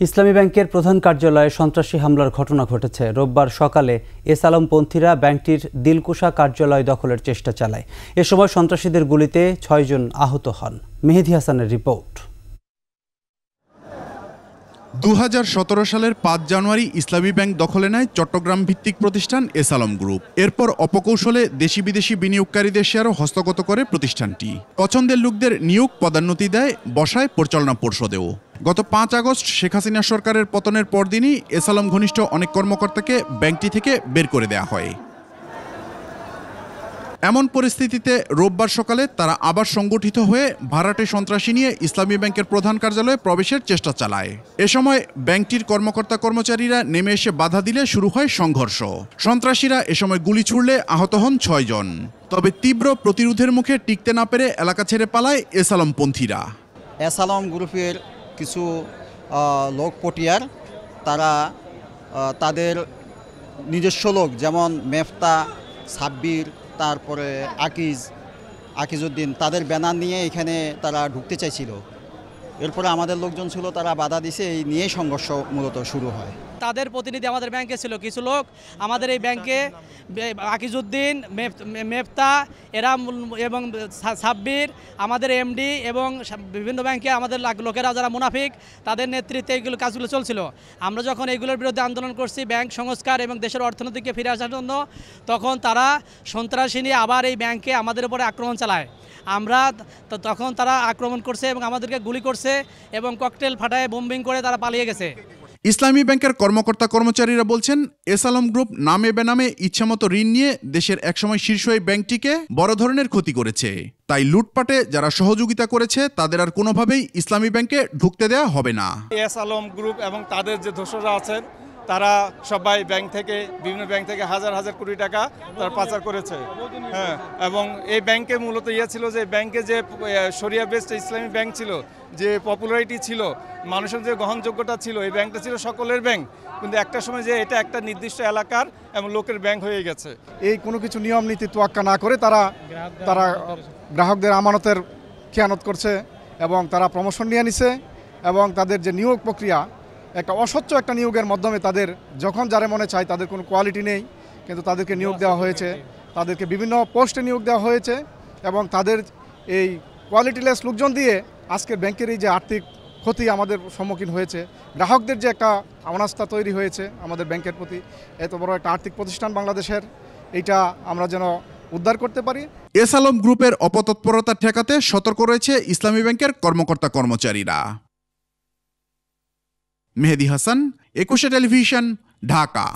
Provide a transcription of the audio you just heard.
ইসলামী ব্যাংকের প্রধান কার্যালয়ে সন্ত্রাসী হামলার ঘটনা ঘটেছে। রোববার সকালে এস আলমপন্থীরা ব্যাংকটির দিলকুশা কার্যালয় দখলের চেষ্টা চালায়। এ সময় সন্ত্রাসীদের গুলিতে ৬ জন আহত হন। মেহেদী হাসানের রিপোর্ট। ২০১৭ সালের ৫ জানুয়ারি ইসলামী ব্যাংক দখলে নেয় চট্টগ্রাম ভিত্তিক প্রতিষ্ঠান এস আলম গ্রুপ। এরপর অপকৌশলে দেশি বিদেশি বিনিয়োগকারীদের শেয়ারও হস্তগত করে প্রতিষ্ঠানটি। পছন্দের লোকদের নিয়োগ পদোন্নতি দেয়, বসায় পরিচালনা পর্ষদেও। গত ৫ আগস্ট শেখ হাসিনা সরকারের পতনের পরদিনই এস আলম ঘনিষ্ঠ অনেক কর্মকর্তাকে ব্যাংকটি থেকে বের করে দেওয়া হয়। এমন পরিস্থিতিতে রোববার সকালে তারা আবার সংগঠিত হয়ে ভাড়াটে সন্ত্রাসী নিয়ে ইসলামী ব্যাংকের প্রধান কার্যালয়ে প্রবেশের চেষ্টা চালায়। এ সময় ব্যাংকটির কর্মকর্তা কর্মচারীরা নেমে এসে বাধা দিলে শুরু হয় সংঘর্ষ। সন্ত্রাসীরা এ সময় গুলি ছুড়লে আহত হন ৬ জন। তবে তীব্র প্রতিরোধের মুখে টিকতে না পেরে এলাকা ছেড়ে পালায় এস আলমপন্থীরা। এস আলম গ্রুপের কিছু লোক পটিয়ার, তারা তাদের নিজস্ব লোক যেমন মেফতা, সাব্বির, তারপরে আকিজউদ্দিন, তাদের ব্যানার নিয়ে এখানে তারা ঢুকতে চাইছিল। এরপরে আমাদের লোকজন ছিল, তারা বাধা দিছে, এই নিয়ে সংঘর্ষ মূলত শুরু হয়। তাদের প্রতিনিধি আমাদের ব্যাংকে ছিল, কিছু লোক আমাদের এই ব্যাংকে আকিজউদ্দিন, মেফতা এরা এবং সাব্বির, আমাদের এমডি এবং বিভিন্ন ব্যাংকে আমাদের লোকেরা যারা মুনাফিক, তাদের নেতৃত্বে এইগুলো কাজগুলো চলছিল। আমরা যখন এইগুলোর বিরুদ্ধে আন্দোলন করছি ব্যাংক সংস্কার এবং দেশের অর্থনীতিকে ফিরে আসার জন্য, তখন তারা সন্ত্রাসী নিয়ে আবার এই ব্যাংকে আমাদের উপরে আক্রমণ চালায়। আমরা তখন তারা আক্রমণ করছে এবং আমাদেরকে গুলি করছে এবং ককটেল ফাটায় বোম্বিং করে তারা পালিয়ে গেছে। ইসলামী ব্যাংকের কর্মকর্তা কর্মচারীরা বলছেন, এস আলম গ্রুপ নামে বেনামে ইচ্ছামতো ঋণ নিয়ে দেশের একসময় শীর্ষ এই ব্যাংকটিকে বড় ধরনের ক্ষতি করেছে। তাই লুটপাটে যারা সহযোগিতা করেছে তাদের আর কোনোভাবেই ইসলামী ব্যাংকে ঢুকতে দেওয়া হবে না। এস আলম গ্রুপ এবং তাদের যে দোসররা আছেন, তারা সবাই বিভিন্ন ব্যাংক থেকে হাজার হাজার কোটি টাকা তারা পাচার করেছে। হ্যাঁ, এবং এই ব্যাংকে মূলত ছিল যে ব্যাংকে যে শরিয়া বেসড ইসলামী ব্যাংক ছিল, যে পপুলারিটি ছিল, মানুষের যে গ্রহণযোগ্যতা ছিল, এই ব্যাংকটা ছিল সকলের ব্যাংক। কিন্তু একটা সময় যে এটা একটা নির্দিষ্ট এলাকার এবং লোকের ব্যাংক হয়ে গেছে। এই কোনো কিছু নিয়ম নীতি তোয়াক্কা না করে তারা গ্রাহকদের আমানতের খেয়ানত করছে এবং তারা প্রমোশন নিয়ে নিছে এবং তাদের যে নিয়োগ প্রক্রিয়া, একটা অস্বচ্ছ একটা নিয়োগের মাধ্যমে তাদের যখন যারা মনে চায়, তাদের কোনো কোয়ালিটি নেই, কিন্তু তাদেরকে নিয়োগ দেওয়া হয়েছে, তাদেরকে বিভিন্ন পোস্টে নিয়োগ দেওয়া হয়েছে এবং তাদের এই কোয়ালিটিলেস লোকজন দিয়ে আজকের ব্যাংকের এই যে আর্থিক ক্ষতি আমাদের সম্মুখীন হয়েছে, গ্রাহকদের যে একটা অনাস্থা তৈরি হয়েছে আমাদের ব্যাংকের প্রতি, এত বড় একটা আর্থিক প্রতিষ্ঠান বাংলাদেশের, এইটা আমরা যেন উদ্ধার করতে পারি। এস আলম গ্রুপের অপতৎপরতা ঠেকাতে সতর্ক রয়েছে ইসলামী ব্যাংকের কর্মকর্তা কর্মচারীরা। মেহেদী হাসান, ২১ টেলিভিশন, ঢাকা।